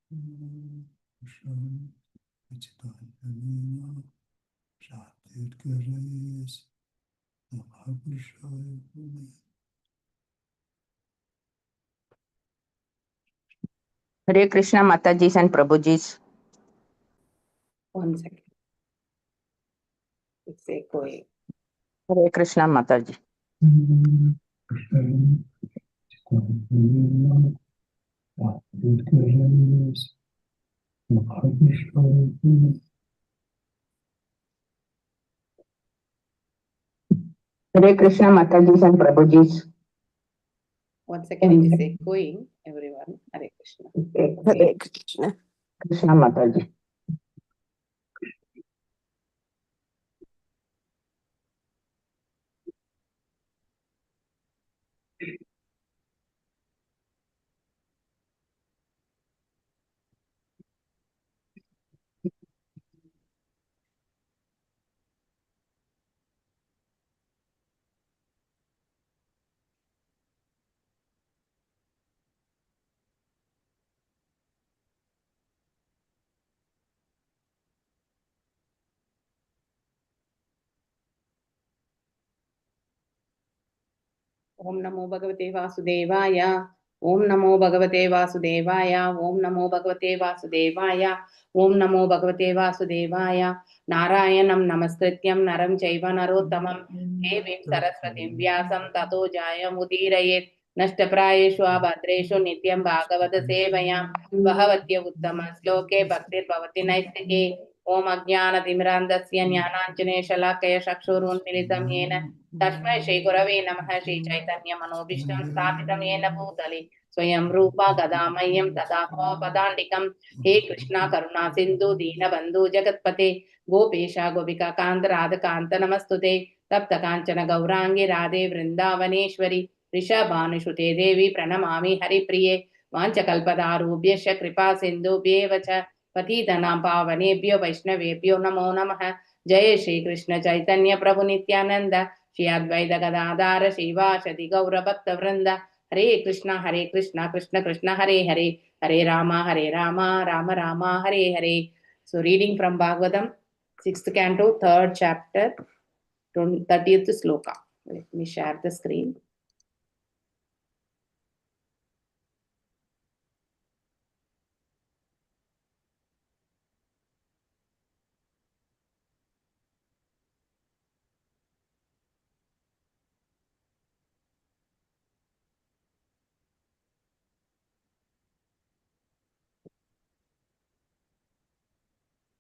Hare Krishna Matajis and Prabhujis. 1 second. It's echoing. Hare Krishna Mataji. Hare Krishna Matajis and Prabhujis. 1 second, it is echoing, everyone. Hare Krishna. Hare Krishna. Krishna Mataji. Om Namo Bhagavate Vasudevaya. Om Namo Bhagavate Vasudevaya. Om Namo Bhagavate Vasudevaya. Om Namo Bhagavate Vasudevaya. Narayanam Namaskrityam Naram Chaiva Narottamam Devim Saraswatim Vyasam Tato Jayam Udirayet Nashtaprayeshu Abhadreshu Nityam Bhagavata Sevayam Bhavatya Uttama Sloke Bhaktir Bhavati Naistike Om Ajnana Timrandasya Jnananjane Shalakaya Shakshurun Militam Yena तस्मै श्री गुरवे नमः श्री चैतन्य मनोभीष्टं स्थापितं येन भूतले स्वयं रूपा गदामह्यं तथा पदान्तिकं हे कृष्णा करुणा सिन्धु दीनबन्धु जगत्पते गोपेशा गोपिका कान्त राधकान्त नमस्तुते तप्त काञ्चन गौरांगी राधे वृन्दावनेश्वरी ऋषभानुसुते देवी प्रणमामि हरिप्रिये वाञ्छकल्पतारुभ्यश्च कृपा सिन्धुभ्येव च पतितानां पावनेभ्यो वैष्णवेभ्यो नमो नमः जय श्री कृष्ण चैतन्य प्रभु नित्यानंद श्री अद्वैत गदाधर श्रीवासदि गौर भक्त वृंद हरे Krishna Krishna Krishna Hare Hare Hare Ram Ram Ram Hare Hare. So reading from Bhagavdam 6th canto 3rd chapter 30th sloka. Let me share the screen.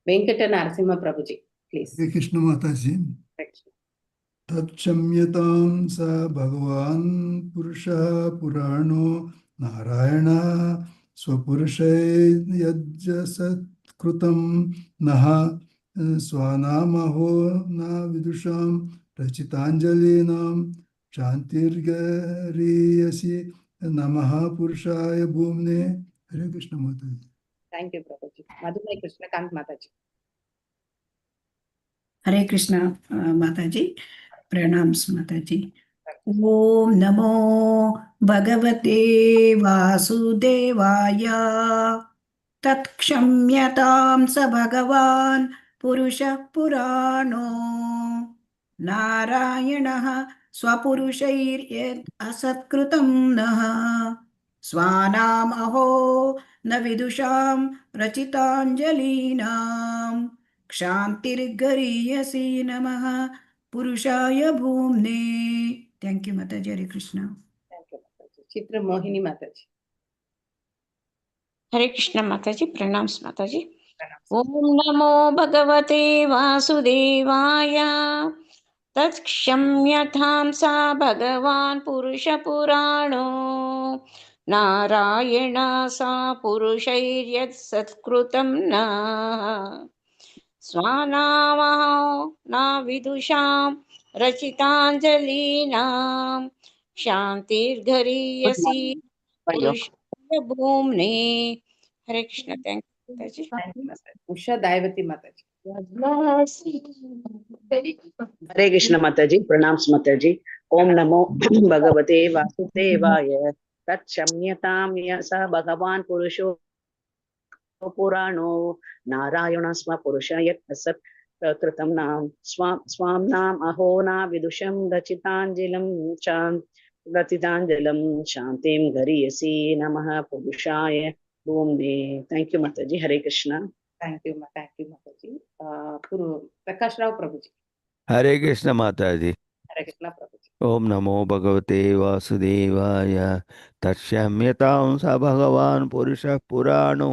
Venkata Narasimha Prabhuji, please. Hare Krishna Mataji. Tatchamyatam sa Bhagavan Purusha Purano Narayana Swapurushay Yajjasat Krutam Naha Swanamaho Na Vidusham Rachitanjalinam Shantirgariyasi Namaha Purushaya Bhumne. Hare Krishna Mataji. Thank you, Prabhuji. Madhumai Krishna Kant Mataji. Hare Krishna Mataji. Pranams Mataji. Om Namo Bhagavate Vasudevaya. Tatshamyatam sa Bhagavan Purusha Purano Narayanaha Swapurushair Yad Asatkrutam Naha Swanam Aho Navidusham Rachitanjalinam Kshantirgariyasi Namaha Purushaya Bhumne. Thank you, Mataji. Hare Krishna. Thank you, Mataji. Chitra Mohini Mataji. Hare Krishna Mataji. Pranams Mataji. Om Namo Bhagavate Vasudevaya. Tatshamyatham sa Bhagavan Purusha Purano Narayana sa Purushair Satkrutam na Swanamaho na Vidusham Rachitanjalinam Shantirgariyasi Purushaya Bhumne. Hare Krishna. Thank you, Mataji. Usha Daivati Mataji. Hare Krishna Mataji, Pranams Mataji. Om Namo Bhagavate Vasudevaya. Tat Shamyatam Yasa Bhagavan Purusho पुराणो नारायण स्व पुरुष यत् असत् कृतं नाम स्वां नाम अहो ना विदुषं रचितांजलिं शांतिं गरीयसी नमः पुरुषाय भूम्ने. थैंक यू माताजी. हरे Krishna. Thank you, Mataji. Prakash Rao Prabhuji. हरे कृष्ण माता जी. Hare Krishna Prabhuji. ओम नमो भगवते वासुदेवाय. तस्यम्यतां स भगवान् पुरुषः पुराणो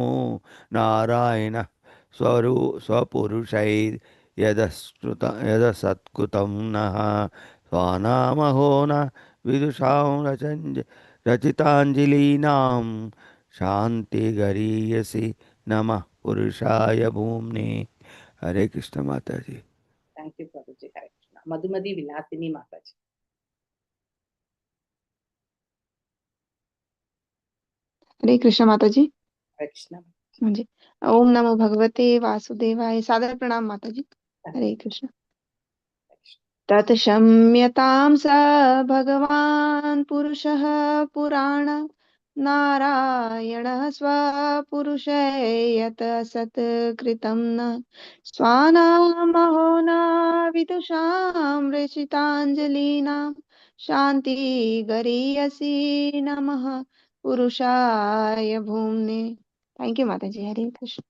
नारायण स्वपुरुषैर् यदसत्कृतं नः स्वानामहो न विदुषां रचितांजलीनां शान्तिगरीयसी नमः पुरुषाय भूम्ने. हरे कृष्ण माता जी. Thank you, Prabhuji. Hare Krishna. Madhumati Vilasini Mataji. हरे कृष्ण माता जी. Hare Krishna. हाँ जी. ओम नमो भगवते वासुदेवाय. सादर प्रणाम माता जी. हरे कृष्ण. तत्क्षम्यतां स भगवान् पुरुषः पुराण नारायणः स्वपुरुषै यत् सत् कृतं न स्वानामहो न विदुषां रचितांजलीनां शान्ति गरीयसी नमः पुरुषाय भूम्ने. थैंक यू माता जी. हरे कृष्ण.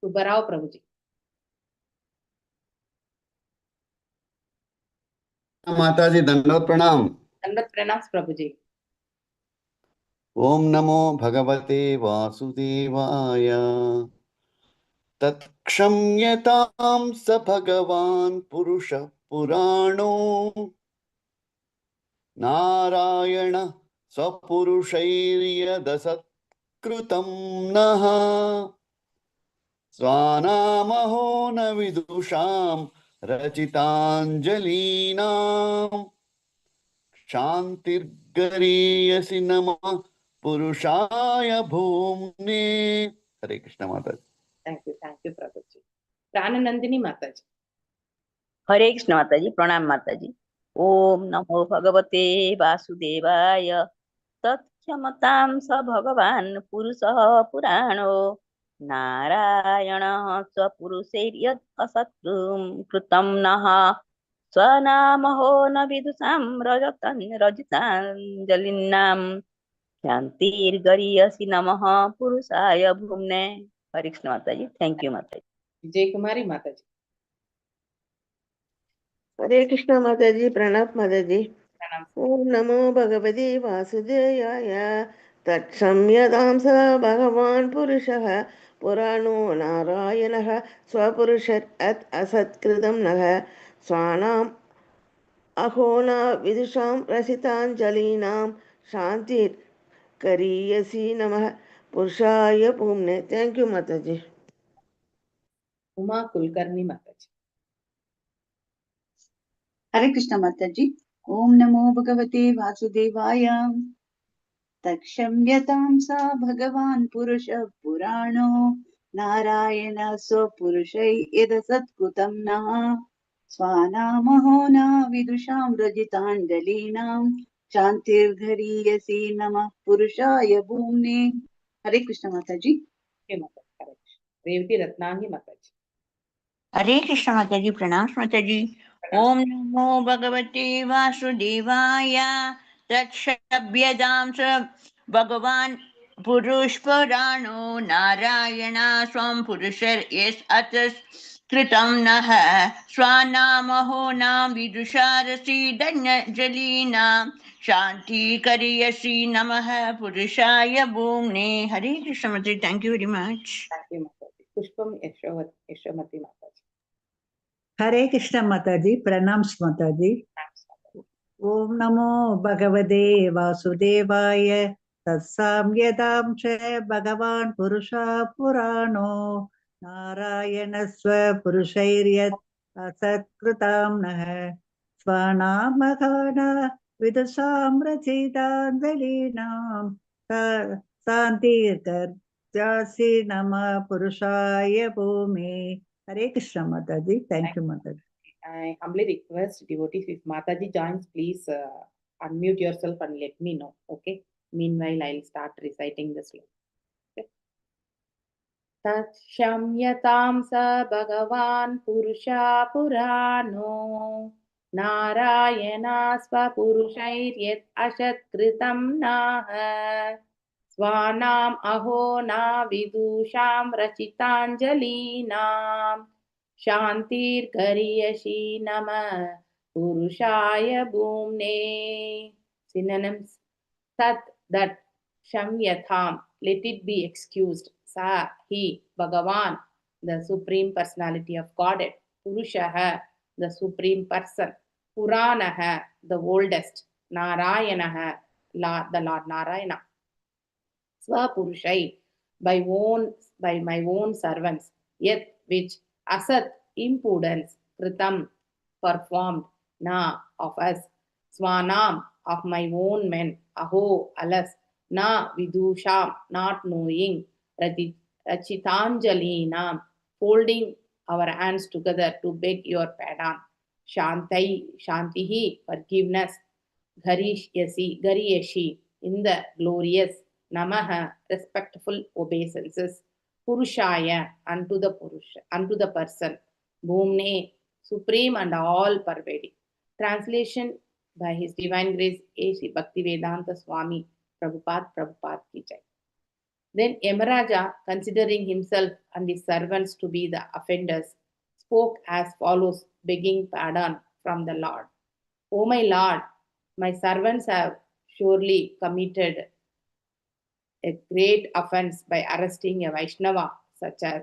Subbarao Prabhuji. माताजी दंडवत प्रणाम. Dandat Pranams Prabhuji. ओम नमो भगवते वासुदेवाय. तत्क्षम्यतां स भगवान् पुरुषः पुराणो नारायण स्वपुरुषैर्यदसत्कृतं नः स्वानामहो न विदुषां रचितांजलीनां शांतिर्गरीयसी नमः पुरुषाय भूम्ने. हरे कृष्ण माता. Thank you, Prabhuji. Prananandini Mataji. हरे कृष्ण माताजी. प्रणाम माताजी. ओम नमो भगवते वासुदेवाय. तत्क्षमतां स भगवान् पुरुषः पुराणो नारायणः स्वपुरुषैर्यत् असत्कृतं नः स्वनामहो न विदुषां रजितांजलीनां शान्तिर्गरीयसी नमः पुरुषाय भूम्ने. हरे कृष्ण माताजी. थैंक यू माताजी. Vijay Kumari Mataji. हरे कृष्ण माता जी. प्रणव माता जी. Pranam. ओम नमो भगवते वासुदेवाय. तत्क्षम्यतां स भगवान् पुरुषः पुराणो नारायणः स्वपुरुषत् असत्कृतं नः स्वानाम् अहो न विदुषां रसिताञ्जलीनां शान्तिर्गरीयसी नमः पुरुषाय भूम्ने. थैंक यू माता जी. Uma Kulkarni Mataji. हरे कृष्ण माता जी. ओम नमो भगवते वासुदेवाय. तत्क्षम्यतां स भगवान् पुरुषः पुराणो नारायण स्वपुरुषै यदसत्कृतं नः स्वानामहो न विदुषां रजिताञ्जलीनां शान्तिर्गरीयसी नमः पुरुषाय भूम्ने. हरे कृष्ण माता जी. Okay, Mataji. Hare Krishna. Revati Ratnani Mataji. हरे कृष्ण माताजी. प्रणाम माताजी. ओम नमो भगवते वासुदेवाय. तत्सभ्यतां स भगवान् पुरुष पुराणो नारायण स्वं पुरुषर यस् अतस् कृतं नः स्वानामहो नाम विदुषारसि धन्यजलीनां शांति करियसि नमः पुरुषाय भूम्ने. हरे कृष्ण माताजी. Thank you very much. Thank you, Mataji. Pushpam Yashamati Mataji. हरे कृष्ण माताजी. प्रणाम माताजी. ओम नमो भगवते वासुदेवाय. तत्साम्यतां च भगवान् पुरुषः पुराणो नारायण स्वपुरुषैर्यत् असत्कृतं नः स्वनामघन विदुषां रचिताञ्जलीनां शान्तिर्गरीयसी नमः पुरुषाय भूमि. हरे कृष्ण माताजी. थैंक यू माताजी. I humbly request devotees, if Mataji joins, please unmute yourself and let me know. Okay. Meanwhile, I'll start reciting the sloka. Okay. Tatshamyatam sa Bhagavan Purusha Purano Narayana Swapurushair Ashat Kritam Naha Swanam Aho Na Vidusham Rachitanjalinam Shantir Gariyashi Nama Purushaya Bhumne. Synonyms: Sat, that; Shamyatham, let it be excused; Sa, he; Bhagavan, the Supreme Personality of Godhead; Purushaha, the Supreme Person; Puranaha, the oldest; Narayanaha, the Lord Narayana; Swapurushai, by my own servants; Yet, which; Asat, impudence; Kritam, performed; Na, of us; Swanam, of my own men; Aho, alas; Na, vidusham, not knowing; Rachitanjalinam, folding our hands together to beg your pardon; Shantihi, forgiveness; Gariyashi, in the glorious; Namaha, respectful obeisances; Purushaya, unto the person; Bhumne, supreme and all pervading. Translation by His Divine Grace A. Sri Bhaktivedanta Swami Prabhupada ki jai. Then Yamaraja, considering himself and his servants to be the offenders, spoke as follows, begging pardon from the Lord. O my Lord, my servants have surely committed a great offense by arresting a Vaishnava such as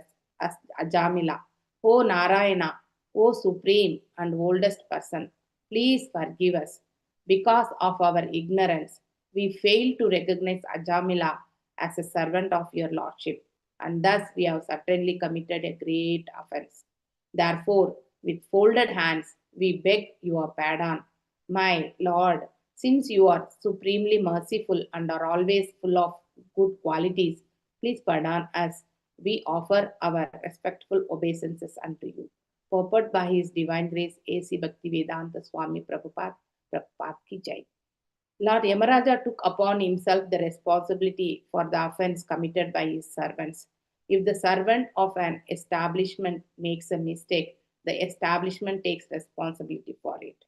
Ajamila. O Narayana, O Supreme and oldest person, please forgive us. Because of our ignorance, we failed to recognize Ajamila as a servant of your Lordship, and thus we have certainly committed a great offense. Therefore, with folded hands, we beg your pardon. My Lord, since you are supremely merciful and are always full of good qualities, please pardon us. We offer our respectful obeisances unto you. Purport by His Divine Grace A.C. Bhaktivedanta Swami Prabhupada ki jai. Lord Yamaraja took upon himself the responsibility for the offense committed by his servants. If the servant of an establishment makes a mistake, the establishment takes responsibility for it.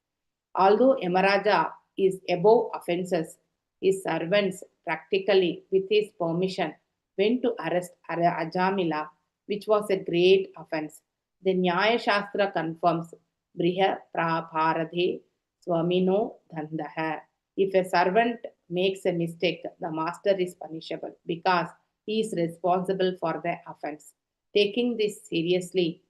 Although Yamaraja is above offenses, his servants practically, with his permission, went to arrest Ajamila, which was a great offense. The Nyaya Shastra confirms Briha Praparadhe Swamino Dhandaha. If a servant makes a mistake, the master is punishable because he is responsible for the offense. Taking this seriously,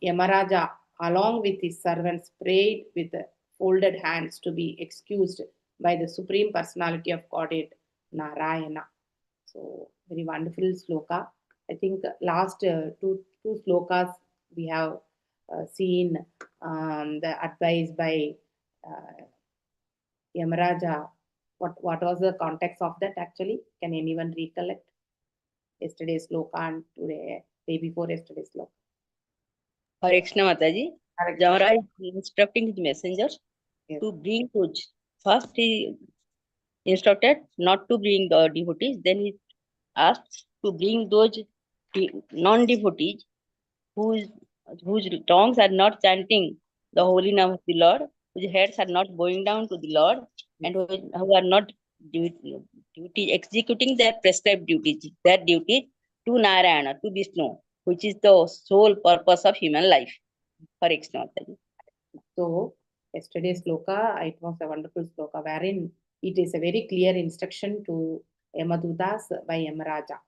Yamaraja, along with his servants, prayed with folded hands to be excused by the Supreme Personality of Godhead, Narayana. So, very wonderful sloka. I think last two slokas we have seen the advice by Yamaraja. What was the context of that actually? Can anyone recollect? Yesterday's sloka and day before yesterday's sloka. Hare Krishna Mataji. Yamaraj is instructing his messengers to bring puj. First he instructed not to bring the devotees, then he asked to bring those non-devotees whose tongues are not chanting the holy name of the Lord, whose heads are not going down to the Lord, and who are not executing their prescribed duties, to Narayana, to Vishnu, which is the sole purpose of human life. Hare Krishna. So, yesterday's sloka, it was a wonderful sloka wherein it is a very clear instruction to Yamadutas by Yamaraja.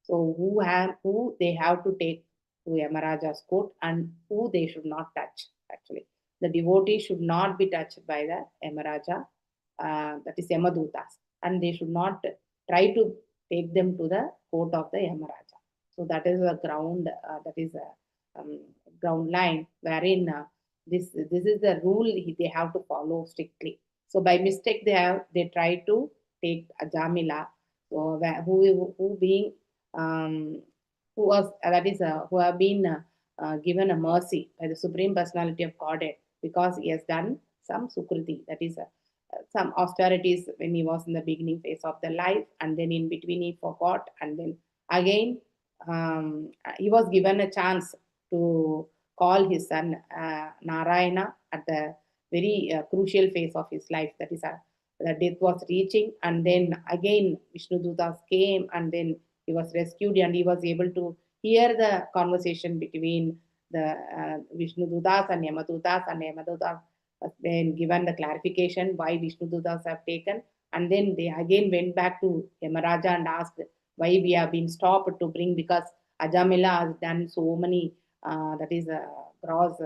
So, who they have to take to Yamaraja's court and who they should not touch. Actually, the devotee should not be touched by the Yamaraja, that is Yamadutas, and they should not try to take them to the court of the Yamaraja. So that is a ground. That is a ground line wherein this is the rule they have to follow strictly. So by mistake they try to take Ajamila, so who being who have been given a mercy by the Supreme Personality of Godhead because he has done some sukriti, that is some austerities when he was in the beginning phase of the life, and then in between he forgot, and then again he was given a chance to call his son Narayana at the very crucial phase of his life, that is the death was reaching, and then again Vishnu Dutas came, and then he was rescued, and he was able to hear the conversation between the Vishnu Dutas and Yamadutas has then given the clarification why Vishnu Dutas have taken, and then they again went back to Yamaraja and asked why we have been stopped to bring, because Ajamila has done so many gross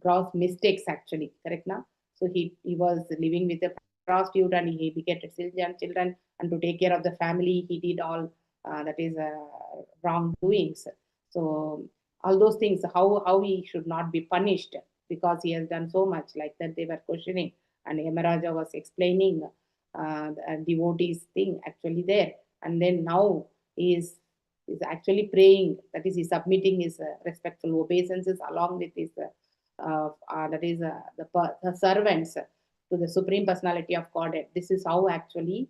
gross mistakes actually, correct now? So he was living with a prostitute, and he begetted children, and to take care of the family he did all wrongdoings. So all those things, how he should not be punished because he has done so much, like that they were questioning, and Yamaraja was explaining the devotees thing actually there, and then now he is actually praying, that is he's submitting his respectful obeisances along with his the servants to the Supreme Personality of Godhead. This is how actually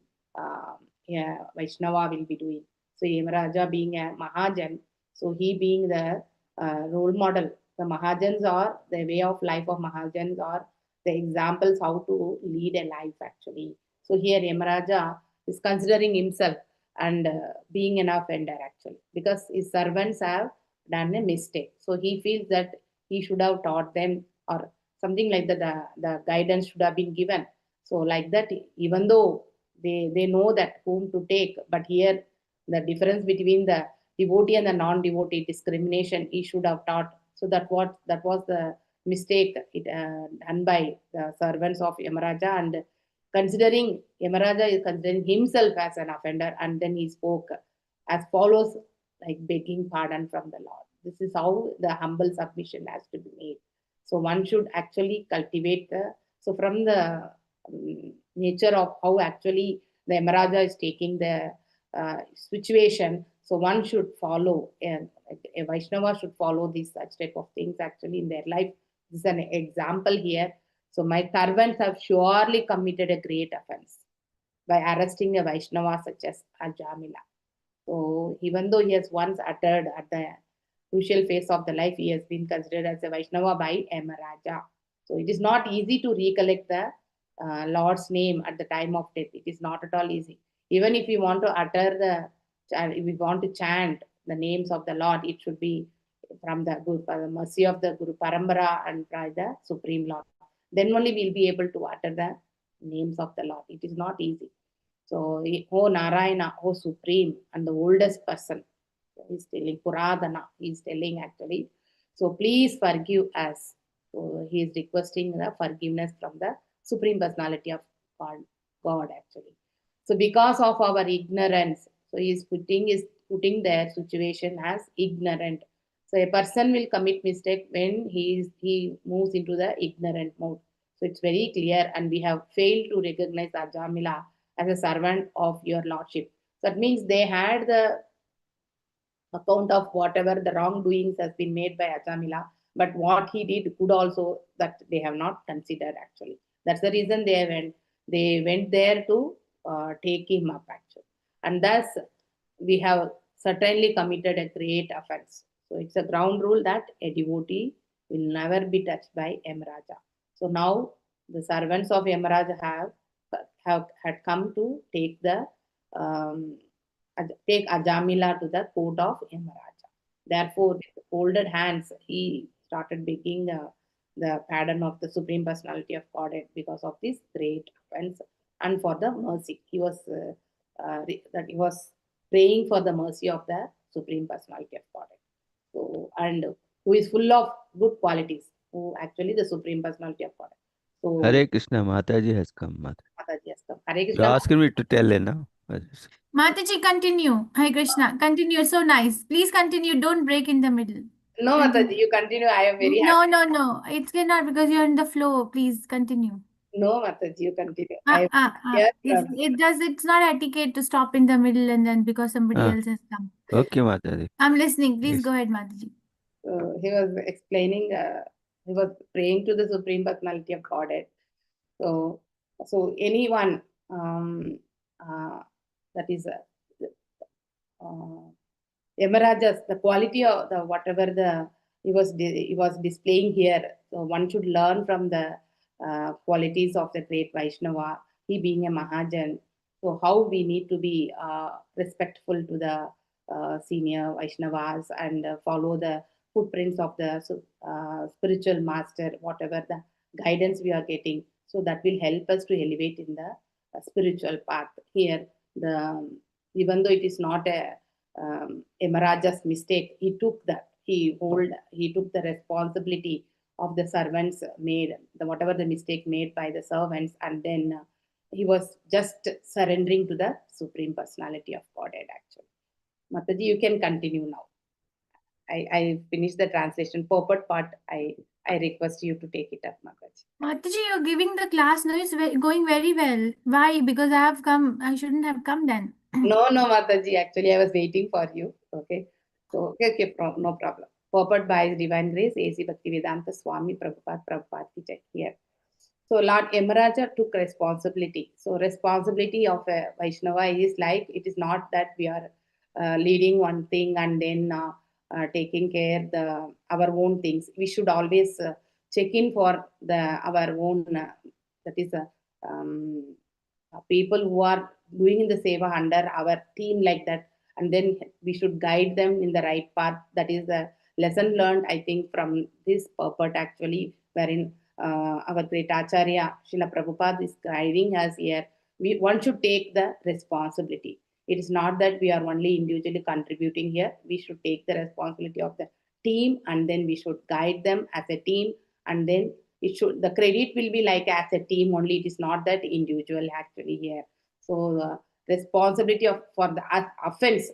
Vaishnava will be doing. So Yamaraja being a Mahajan, so he being the role model. The Mahajans are the way of life of Mahajans, are the examples how to lead a life actually. So here Yamaraja is considering himself and being an offender actually, because his servants have done a mistake. So he feels that he should have taught them, or something like that, the guidance should have been given. So like that, even though they know that whom to take, but here the difference between the devotee and the non-devotee discrimination he should have taught. So that was the mistake done by the servants of Yamaraja, and considering Yamaraja is considering himself as an offender, and then he spoke as follows, like begging pardon from the Lord. This is how the humble submission has to be made. So one should actually cultivate so from the nature of how actually the Yamaraja is taking the situation, so one should follow, a Vaishnava should follow these such type of things actually in their life. This is an example here. So my servants have surely committed a great offense by arresting a Vaishnava such as Ajamila. So even though he has once uttered at the crucial phase of the life, he has been considered as a Vaishnava by Yamaraja. So it is not easy to recollect the Lord's name at the time of death. It is not at all easy. Even if we want to utter if we want to chant the names of the Lord, it should be from the mercy of the Guru Parambara and by the Supreme Lord. Then only we'll be able to utter the names of the Lord. It is not easy. So, oh Narayana, oh Supreme, and the oldest person, he's telling Puradana, he's telling actually, so please forgive us. So he is requesting the forgiveness from the Supreme Personality of God actually. So because of our ignorance, so he is putting their situation as ignorant. So a person will commit mistake when he moves into the ignorant mode. So it's very clear, and we have failed to recognize Ajamila as a servant of your Lordship. So that means they had the account of whatever the wrongdoings has been made by Ajamila, but what he did good also, that they have not considered actually. That's the reason they went there to take him up actually. And thus we have certainly committed a great offense. So it's a ground rule that a devotee will never be touched by Yamaraja. So now the servants of Yamaraja had come to take Ajamila to the court of Yamaraja. Therefore, with folded hands, he started begging the pardon of the Supreme Personality of Godhead because of this great offense and for the mercy. He was praying for the mercy of the Supreme Personality of Godhead. So, and who is full of good qualities, who actually the Supreme Personality of Godhead. So, Hare Krishna, Mataji has come. Mataji has come. Hare You're Krishna. asking me to tell her now. Mataji, continue. Hare Krishna. Continue. So nice. Please continue. Don't break in the middle. No, Mataji, you continue. I am very happy. No. It cannot because you're in the flow. Please continue. No, Mataji, you continue. It's not etiquette to stop in the middle and then because somebody else has come. Okay, Mataji. I'm listening. Please go ahead, Mataji. So he was explaining, he was praying to the Supreme Personality of Godhead. So anyone that is Yamarajas, the quality of the whatever the he was displaying here. So one should learn from the qualities of the great Vaishnava. He being a Mahajan, so how we need to be respectful to the senior Vaishnavas and follow the footprints of the spiritual master, whatever the guidance we are getting. So that will help us to elevate in the spiritual path. Here, even though it is not a Yamaraja's mistake, he took the responsibility of the servants made, whatever the mistake made by the servants, and then he was just surrendering to the Supreme Personality of Godhead, actually. Mataji, you can continue now. I finished the translation. Purport part, I request you to take it up, Mataji. Mataji, you're giving the class now. It's going very well. Why? Because I have come. I shouldn't have come then. No, Mataji. Actually, I was waiting for you. Okay. So, okay, no problem. Purport by His Divine Grace, A.C. Bhaktivedanta Swami Prabhupada ki jai here. So, Lord Yamaraja took responsibility. So, responsibility of a Vaishnava is like, it is not that we are leading one thing and then taking care our own things. We should always check in for our own, that is people who are doing in the seva under our team like that, and then we should guide them in the right path. That is the lesson learned, I think, from this purport actually, wherein our great Acharya Srila Prabhupada is guiding us here. One should take the responsibility. It is not that we are only individually contributing here. We should take the responsibility of the team, and then we should guide them as a team, and then the credit will be like as a team only. It is not that individual actually here. So the responsibility for the offense.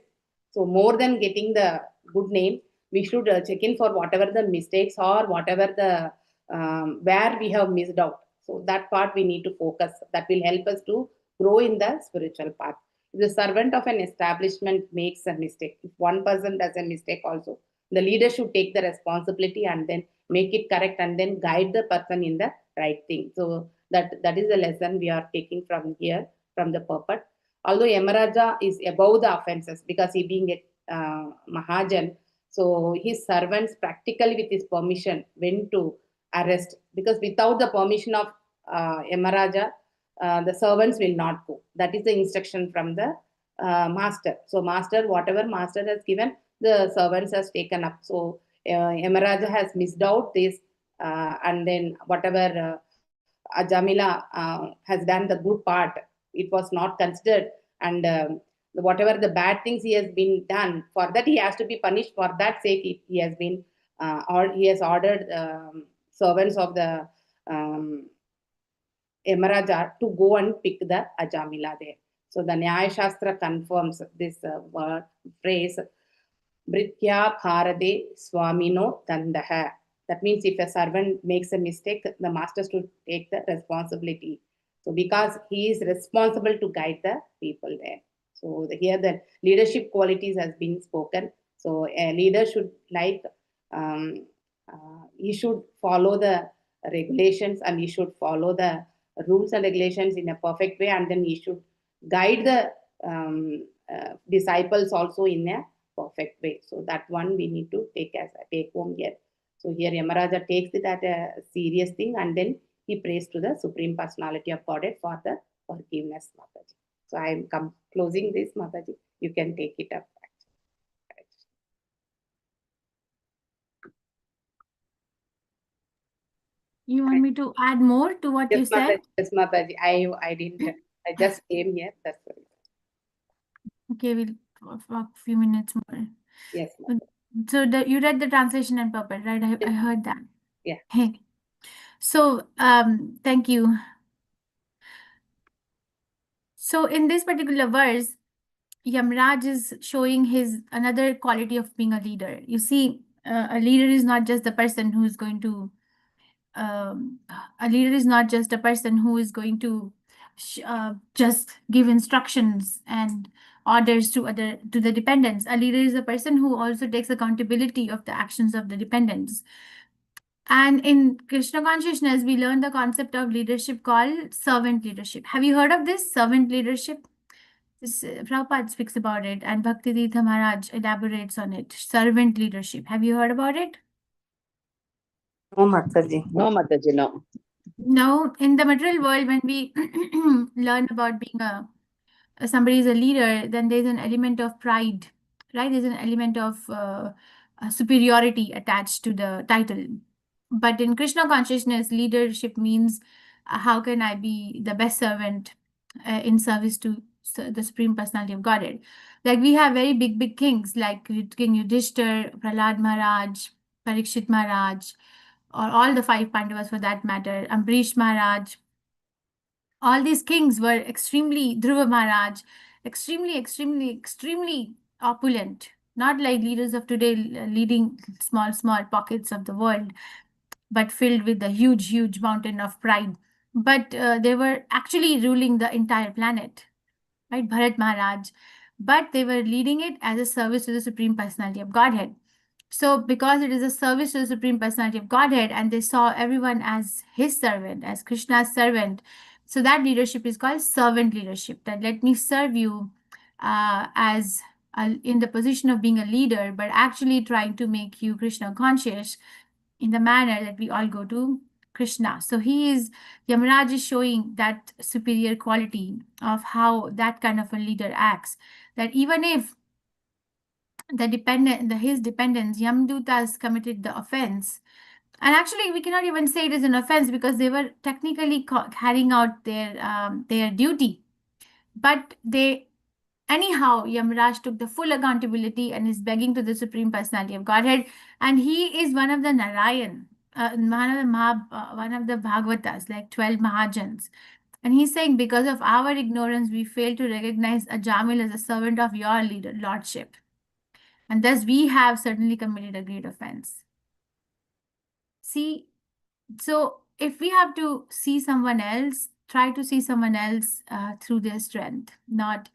So more than getting the good name, we should check in for whatever the mistakes or whatever the where we have missed out. So that part we need to focus. That will help us to grow in the spiritual path. If the servant of an establishment makes a mistake, if one person does a mistake also, the leader should take the responsibility and then make it correct and then guide the person in the right thing. So that is the lesson we are taking from here, from the purport. Although Yamaraja is above the offenses because he being a Mahajan, so his servants practically with his permission went to arrest, because without the permission of Yamaraja, the servants will not go. That is the instruction from the master. So whatever master has given, the servants has taken up. So Yamaraja has missed out this, and then whatever Ajamila has done the good part, it was not considered, and whatever the bad things he has been done, for that he has to be punished. For that sake, he has been he has ordered servants of the Yamaraja to go and pick the Ajamila there. So the Nyaya Shastra confirms this phrase, Britya Bharade Swamino Dandaha. That means if a servant makes a mistake, the master should take the responsibility. So because he is responsible to guide the people there. So here the leadership qualities has been spoken. So a leader should he should follow the regulations, and he should follow the rules and regulations in a perfect way, and then he should guide the disciples also in a perfect way. So that one we need to take home here. So here Yamaraja takes it as a serious thing, and then he prays to the Supreme Personality of Godhead for the forgiveness, Mataji. So I am closing this, Mataji. You can take it up. You want me to add more to what you said? Yes, Mataji. I didn't. I just came here. That's all. Okay, we'll talk a few minutes more. Yes. So you read the translation and purport, right? I heard that. Yeah. Hey. So thank you. So in this particular verse, Yamraj is showing another quality of being a leader. You see, a leader is not just the person who is going to a leader is not just a person who is going to just give instructions and orders to the dependents. A leader is a person who also takes accountability of the actions of the dependents. And in Krishna consciousness, we learn the concept of leadership called servant leadership. Have you heard of this servant leadership? Prabhupada speaks about it, and Bhaktivedanta Maharaj elaborates on it. Servant leadership. Have you heard about it? No, Mataji. No, Mataji, no. No, in the material world, when we learn about being somebody is a leader, then there's an element of pride, right? There's an element of superiority attached to the title. But in Krishna consciousness, leadership means how can I be the best servant in service to the Supreme Personality of Godhead. Like we have very big kings like King Yudhishthir, Prahlad Maharaj, Parikshit Maharaj, or all the 5 Pandavas for that matter, Ambarish Maharaj. All these kings were extremely, Dhruva Maharaj, extremely opulent, not like leaders of today leading small pockets of the world, but filled with a huge mountain of pride. But they were actually ruling the entire planet, right? Bharat Maharaj. But they were leading it as a service to the Supreme Personality of Godhead. So because it is a service to the Supreme Personality of Godhead, and they saw everyone as his servant, as Krishna's servant, so that leadership is called servant leadership, that let me serve you as in the position of being a leader, but actually trying to make you Krishna conscious in the manner that we all go to Krishna. So Yamaraj is showing that superior quality of how that kind of a leader acts, that even if his dependents, Yamdutas, committed the offense. And actually, we cannot even say it is an offense because they were technically carrying out their duty. But anyhow, Yamaraj took the full accountability and is begging to the Supreme Personality of Godhead. And he is one of the Narayan, one of the Bhagavatas, like 12 Mahajans. And he's saying, because of our ignorance, we fail to recognize Ajamil as a servant of your lordship. And thus we have certainly committed a great offense. See, so if we have to see someone else, try to see someone else through their strength, not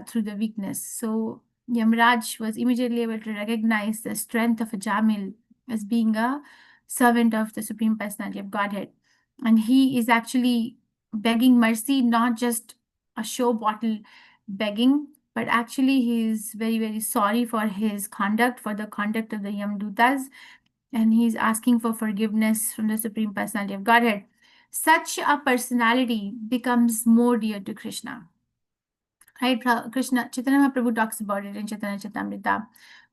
through the weakness. So Yamaraj was immediately able to recognize the strength of a Jamil as being a servant of the Supreme Personality of Godhead. And he is actually begging mercy, not just a show bottle begging, but actually he is very sorry for his conduct, for the conduct of the Yamdutas, and he's asking for forgiveness from the Supreme Personality of Godhead. Such a personality becomes more dear to Krishna. Right? Krishna, Chaitanya Mahaprabhu talks about it in Chaitanya Charitamrita.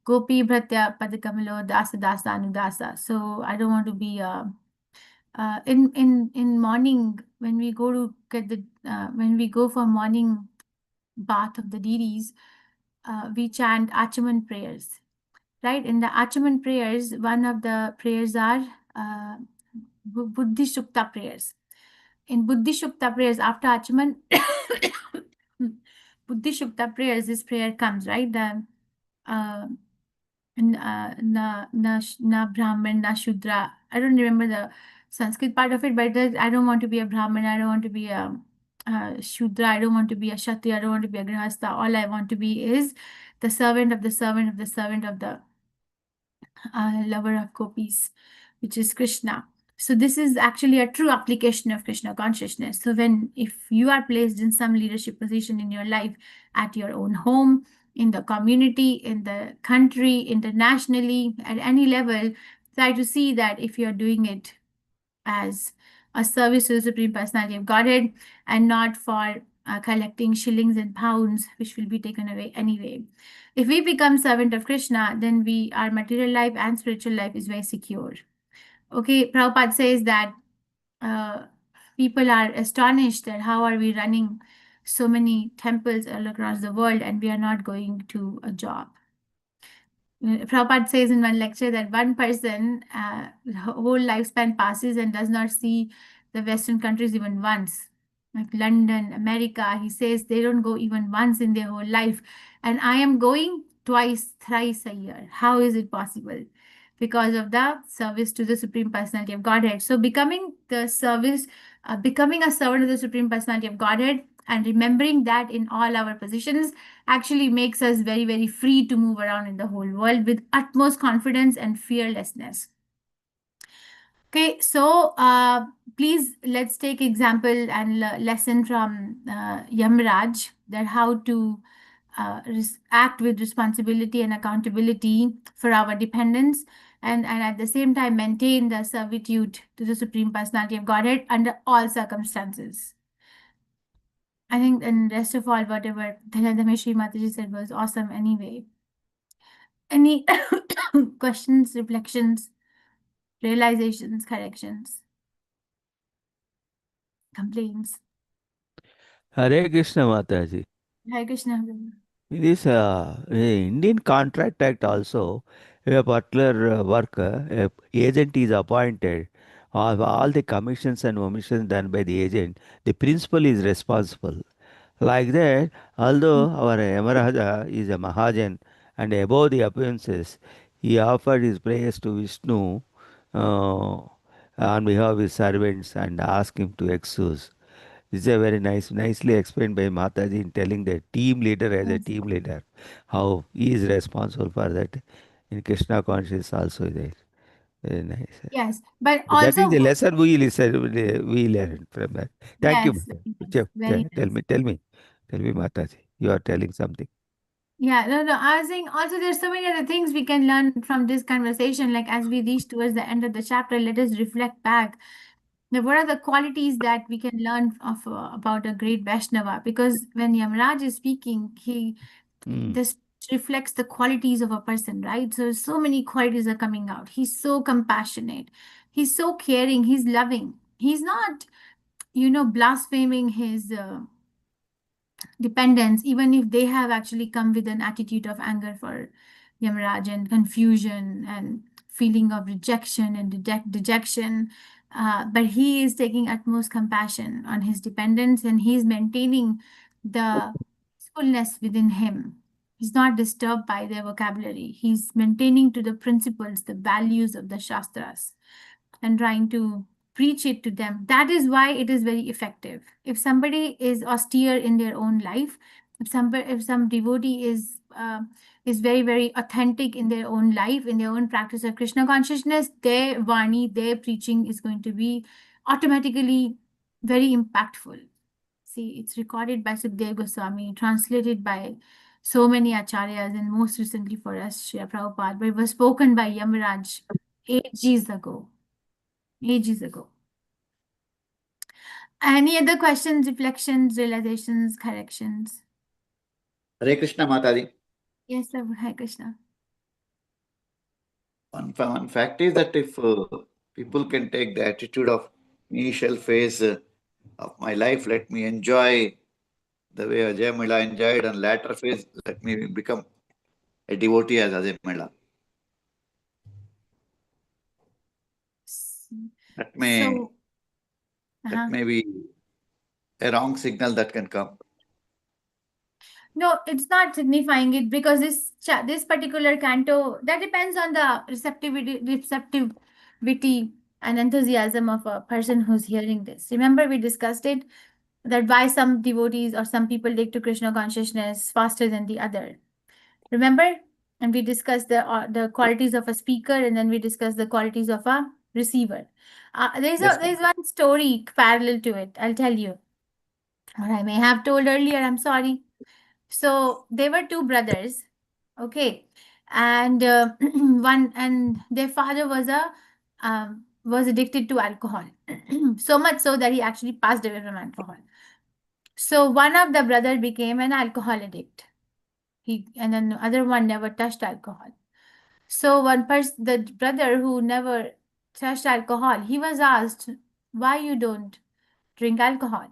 Gopi Bhratya Padakamalo Dasa Dasa Anudasa. So I don't want to be in morning when we go to get when we go for morning bath of the deities, we chant Achaman prayers. Right? In the Achaman prayers, one of the prayers are Buddhi Shukta prayers. In Buddhi Shukta prayers, after Achaman, Buddhi Shukta prayers, this prayer comes, right? The na Brahman, na Shudra. I don't remember the Sanskrit part of it, but I don't want to be a Brahman, I don't want to be a Shudra, I don't want to be a Kshatriya, I don't want to be a Grihastha. All I want to be is the servant of the servant of the servant of the lover of gopis, which is Krishna. So this is actually a true application of Krishna consciousness. So if you are placed in some leadership position in your life, at your own home, in the community, in the country, internationally, at any level, try to see that if you're doing it as a service to the Supreme Personality of Godhead and not for collecting shillings and pounds, which will be taken away anyway. If we become servant of Krishna, then our material life and spiritual life is very secure. Okay, Prabhupada says that people are astonished that how are we running so many temples all across the world and we are not going to a job. Prabhupada says in one lecture that one person whole lifespan passes and does not see the Western countries even once. Like London, America, he says they don't go even once in their whole life. And I am going twice, thrice a year. How is it possible? Because of the service to the Supreme Personality of Godhead. So becoming a servant of the Supreme Personality of Godhead and remembering that in all our positions actually makes us very free to move around in the whole world with utmost confidence and fearlessness. Okay, so please let's take example and lesson from Yamraj, that how to act with responsibility and accountability for our dependents, and at the same time maintain the servitude to the Supreme Personality of Godhead under all circumstances. I think, and rest of all, whatever Dhanadhameshri Mataji said was awesome anyway. Any questions, reflections, realizations, corrections, complaints? Hare Krishna Mataji. Hare Krishna. In this Indian Contract Act also, if a particular worker, a agent is appointed, of all the commissions and omissions done by the agent, the principal is responsible. Like that, although our Yamaraja is a Mahajan and above the appearances, he offered his prayers to Vishnu on behalf of his servants and asked him to excuse. This is a very nicely explained by Mataji in telling the team leader as a team leader, how he is responsible for that. In Krishna consciousness also there. Very nice. Yes, but That is also the lesson we listen, we learn from that. Thank you, yes, Mataji. very Tell nice. tell me, Mataji. You are telling something. Yeah, no, I was saying also there's so many other things we can learn from this conversation. Like as we reach towards the end of the chapter, let us reflect back. Now, what are the qualities that we can learn of about a great Vaishnava? Because when Yamaraj is speaking, this reflects the qualities of a person, right? So many qualities are coming out. He's so compassionate. He's so caring. He's loving. He's not, blaspheming his dependents, even if they have actually come with an attitude of anger for Yamaraj and confusion and feeling of rejection and dejection. But he is taking utmost compassion on his dependents, and he is maintaining the peacefulness within him. He's not disturbed by their vocabulary. He's maintaining to the principles, the values of the Shastras, and trying to preach it to them. That is why it is very effective. If somebody is austere in their own life, if some devotee is very, very authentic in their own life, in their own practice of Krishna consciousness, their Vani, their preaching is going to be automatically very impactful. See, it's recorded by Sukdev Goswami, translated by so many acharyas, and most recently for us, Srila Prabhupada, but it was spoken by Yamaraj ages ago. Any other questions, reflections, realizations, corrections? Hare Krishna Mataji. Yes, sir. Hare Krishna. One fact is that if people can take the attitude of initial phase of my life, let me enjoy the way Ajay Mela enjoyed, and latter phase, let me become a devotee as Ajay Mela. That may be a wrong signal that can come. No, it's not signifying it, because this particular canto, that depends on the receptivity and enthusiasm of a person who's hearing this. Remember, we discussed it, that why some devotees or some people take to Krishna consciousness faster than the other. Remember? And we discussed the qualities of a speaker, and then we discussed the qualities of a receiver. There's one story parallel to it. I'll tell you. Or I may have told earlier, I'm sorry. So there were two brothers, okay, and their father was addicted to alcohol, so much so that he actually passed away from alcohol. So one of the brother became an alcohol addict. And then the other one never touched alcohol. So the brother who never touched alcohol, he was asked, why you don't drink alcohol?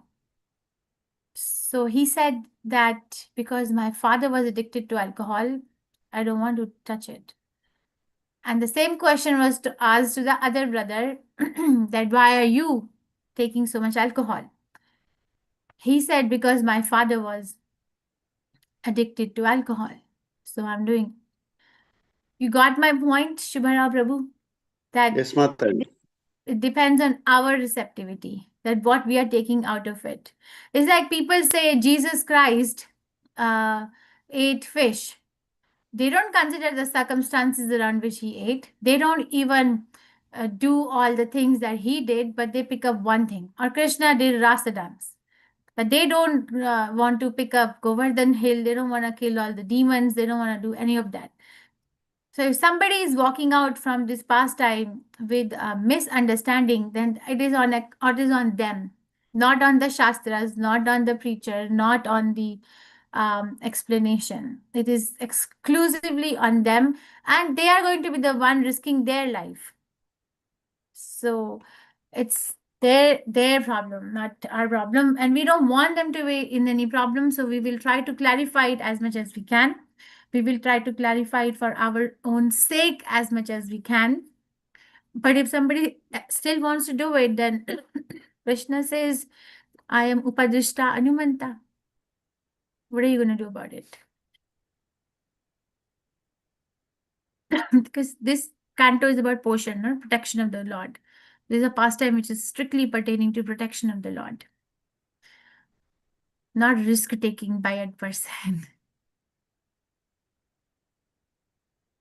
So he said that because my father was addicted to alcohol, I don't want to touch it. And the same question was asked to the other brother, that why are you taking so much alcohol? He said, because my father was addicted to alcohol, so I'm doing. You got my point, Shubhara Prabhu? That Yes, Mataji. it depends on our receptivity, that what we are taking out of it. It's like people say Jesus Christ ate fish. They don't consider the circumstances around which he ate. They don't even do all the things that he did, but they pick up one thing. Or Krishna did Rasa dance. But they don't want to pick up Govardhan Hill. They don't want to kill all the demons. They don't want to do any of that. So if somebody is walking out from this pastime with a misunderstanding, then it is on them, not on the shastras, not on the preacher, not on the explanation. It is exclusively on them, and they are going to be the one risking their life. So it's their problem, not our problem, and we don't want them to be in any problem. So we will try to clarify it as much as we can. We will try to clarify it for our own sake as much as we can. But if somebody still wants to do it, then Krishna says, I am Upadrishta Anumanta. What are you going to do about it? Because this canto is about portion, not protection of the Lord. This is a pastime which is strictly pertaining to protection of the Lord, not risk-taking by a person.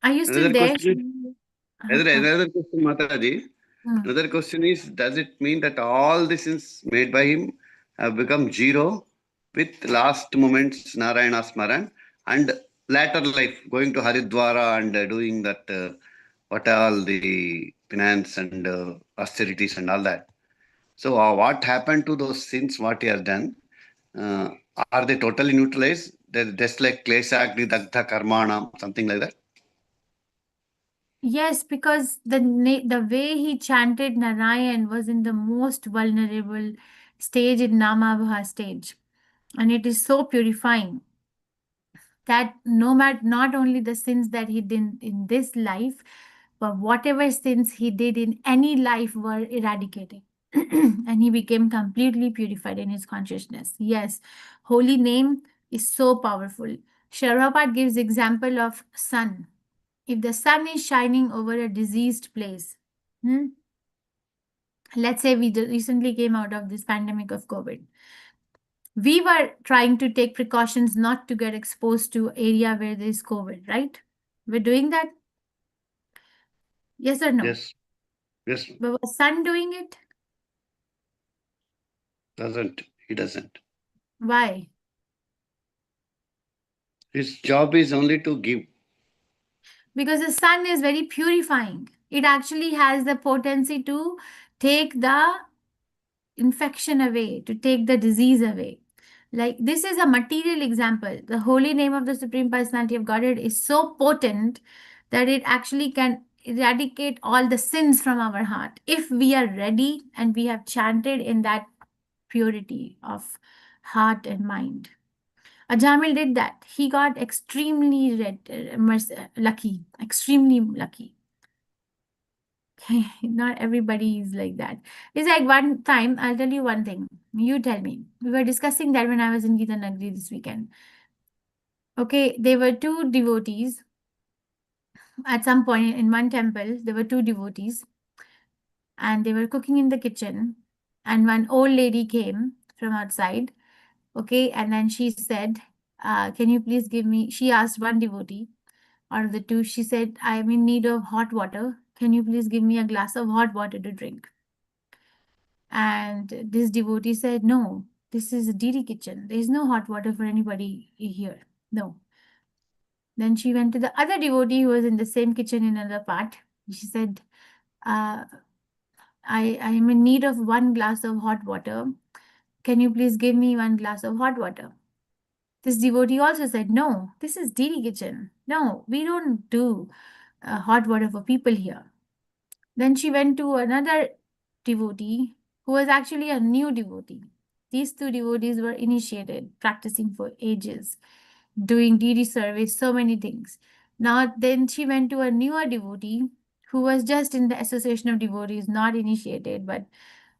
Are you still Another there? question, another question, Mataji. Another question is, does it mean that all the sins made by him have become zero with last moments Narayana Smaran and later life going to Haridwara and doing that, what all the penance and austerities and all that? So what happened to those sins, what he has done? Are they totally neutralized? They're just like Klesha Agni Dagdha Karmanam, something like that? Yes, because the way he chanted Narayan was in the most vulnerable stage, in Namabha stage. And it is so purifying that no matter, not only the sins that he did in this life, but whatever sins he did in any life were eradicated. And he became completely purified in his consciousness. Yes, holy name is so powerful. Prabhupada gives example of sun. If the sun is shining over a diseased place, let's say we recently came out of this pandemic of COVID. We were trying to take precautions not to get exposed to area where there is COVID, right? We're doing that? Yes or no? Yes. Yes. But was sun doing it? Doesn't. He doesn't. Why? His job is only to give. Because the sun is very purifying. It actually has the potency to take the infection away, to take the disease away. Like, this is a material example. The holy name of the Supreme Personality of Godhead is so potent that it actually can eradicate all the sins from our heart if we are ready and we have chanted in that purity of heart and mind. Ajamil did that. He got extremely lucky, extremely lucky. Okay, not everybody is like that. It's like one time, I'll tell you one thing. You tell me. We were discussing that when I was in Gita Nagri this weekend. Okay, there were two devotees. At some point in one temple, there were two devotees. And they were cooking in the kitchen. And one old lady came from outside. Okay, and then she said, can you please give me, she asked one devotee out of the two, she said, I am in need of hot water. Can you please give me a glass of hot water to drink? And this devotee said, no, this is a deity kitchen. There is no hot water for anybody here. No. Then she went to the other devotee who was in the same kitchen in another part. She said, I am in need of one glass of hot water. Can you please give me one glass of hot water? This devotee also said, no, this is deity kitchen. No, we don't do hot water for people here. Then she went to another devotee who was actually a new devotee. These two devotees were initiated, practicing for ages, doing deity service, so many things. Now, then she went to a newer devotee who was just in the association of devotees, not initiated, but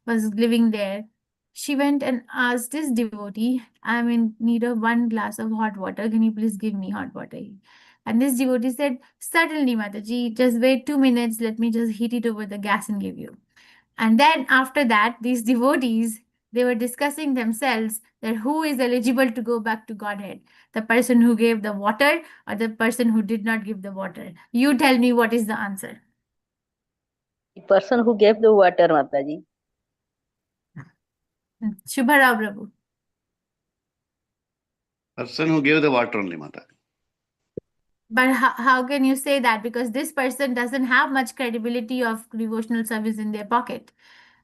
was living there. She went and asked this devotee, I'm in need of one glass of hot water. Can you please give me hot water? And this devotee said, certainly, Mataji, just wait 2 minutes. Let me just heat it over the gas and give you. And then after that, these devotees, they were discussing themselves that who is eligible to go back to Godhead, the person who gave the water or the person who did not give the water. You tell me what is the answer. The person who gave the water, Mataji. Shubharao Prabhu. Person who gave the water only, Mataji. But how can you say that? Because this person doesn't have much credibility of devotional service in their pocket.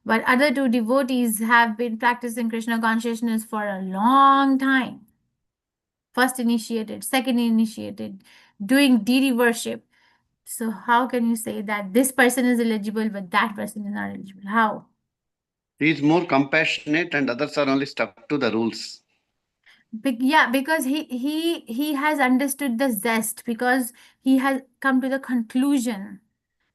But other two devotees have been practicing Krishna consciousness for a long time. First initiated, second initiated, doing deity worship. So how can you say that this person is eligible, but that person is not eligible? How? He is more compassionate and others are only stuck to the rules. Yeah, because he has understood the zest, because he has come to the conclusion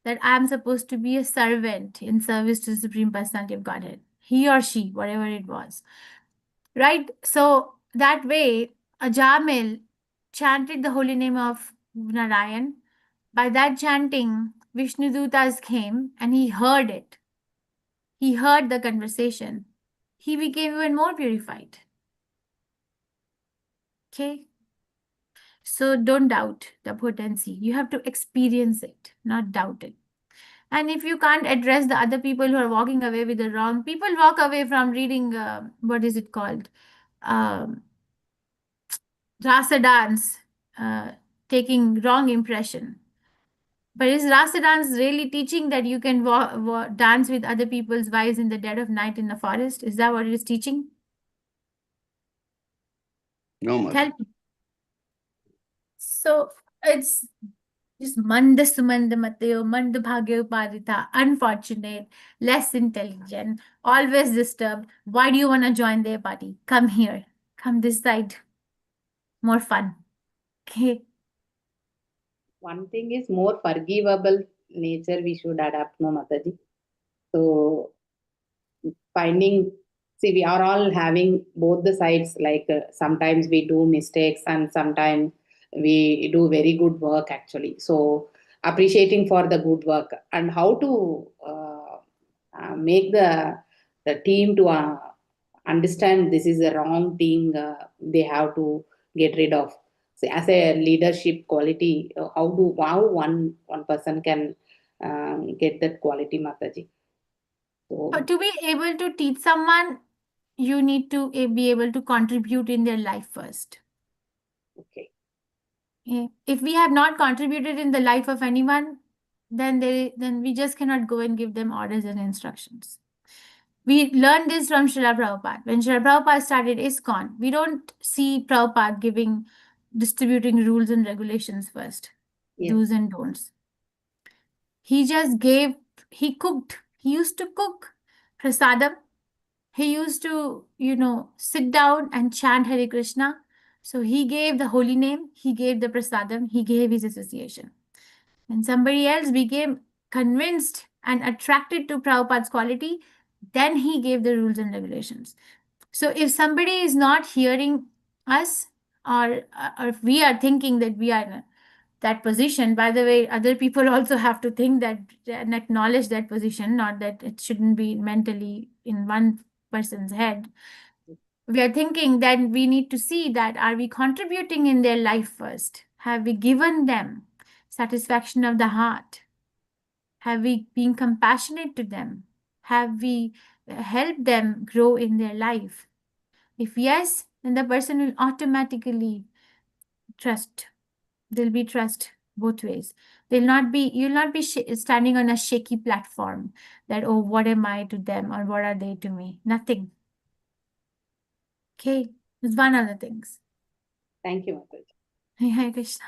that I am supposed to be a servant in service to the Supreme Personality of Godhead. He or she, whatever it was. Right? So that way, Ajamil chanted the holy name of Narayan. By that chanting, Vishnudutas came and he heard it. He heard the conversation. He became even more purified. Okay? So don't doubt the potency. You have to experience it, not doubt it. And if you can't address the other people who are walking away with the wrong, people walk away from reading, what is it called? Rasa dance, taking wrong impression. But is Rasa dance really teaching that you can dance with other people's wives in the dead of night in the forest? Is that what it is teaching? No, Mataji. Tell me. So it's just manda sumanda mateo, manda bhagya upadita, unfortunate, less intelligent, always disturbed. Why do you want to join their party? Come here. Come this side. More fun. Okay. One thing is more forgivable nature we should adapt, no, Mataji. So see, we are all having both the sides, like sometimes we do mistakes and sometimes we do very good work actually. So appreciating for the good work and how to make the team to understand this is a wrong thing they have to get rid of. So as a leadership quality, how one person can get that quality, Mataji. So To be able to teach someone, you need to be able to contribute in their life first. okay. If we have not contributed in the life of anyone, then we just cannot go and give them orders and instructions. We learned this from Srila Prabhupada. When Srila Prabhupada started ISKCON, we don't see Prabhupada distributing rules and regulations first, do's and don'ts. He just he cooked. He used to cook prasadam. He used to, sit down and chant Hare Krishna. So he gave the holy name, he gave the prasadam, he gave his association. When somebody else became convinced and attracted to Prabhupada's quality, then he gave the rules and regulations. So if somebody is not hearing us, or if we are thinking that we are in that position, by the way, other people also have to think that and acknowledge that position, not that it shouldn't be mentally in one person's head. We are thinking that we need to see that are we contributing in their life first? Have we given them satisfaction of the heart? Have we been compassionate to them? Have we helped them grow in their life? If yes, then the person will automatically trust. There'll be trust both ways. You'll not be standing on a shaky platform that, oh, what am I to them or what are they to me? Nothing. Okay, it's one of the things. Thank you, Mataji. Hare Krishna.